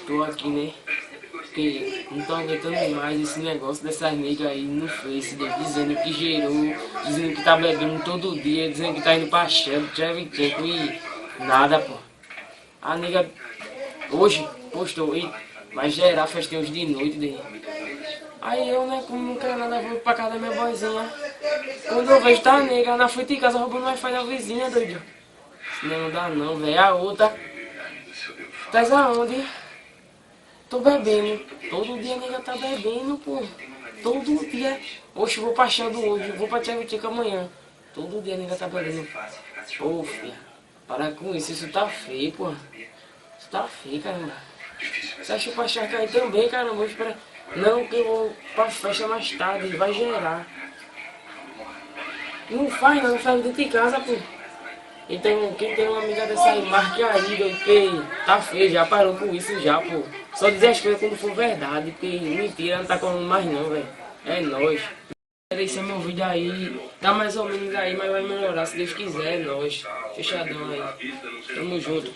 tô aqui, né? Porque não tô aguentando mais esse negócio dessas nega aí no Face, dizendo que gerou, dizendo que tá bebendo todo dia, dizendo que tá indo pra Shell, Tchevchenko e nada, pô. A nega hoje postou, e vai gerar festejos de noite, daí. Aí eu, né, como não quero nada, vou pra casa da minha vozinha. Quando eu vejo, tá a nega na frente de casa roubando o Wi-Fi da vizinha, doido. Isso não dá não, velho. A outra, tá aonde? Tô bebendo. Todo dia a nega tá bebendo, pô. Todo dia. Oxe, vou pra Xando hoje, vou pra Tchevchenko amanhã. Todo dia a nega tá bebendo. Ô, filha, para com isso tá feio, pô. Isso tá feio, caramba. Você acha pra achar aí também, caramba? Vou esperar. Não, que eu vou pra festa mais tarde, vai gerar. Não faz não, faz dentro de casa, pô. Então, quem tem uma amiga dessa aí, marque aí, porque tá feio, já parou com isso já, pô. Só dizer as coisas quando for verdade, porque mentira não tá colando mais não, velho. É nóis. Esse é meu vídeo aí, tá mais ou menos aí, mas vai melhorar se Deus quiser, é nóis. Fechadão aí. Tamo junto.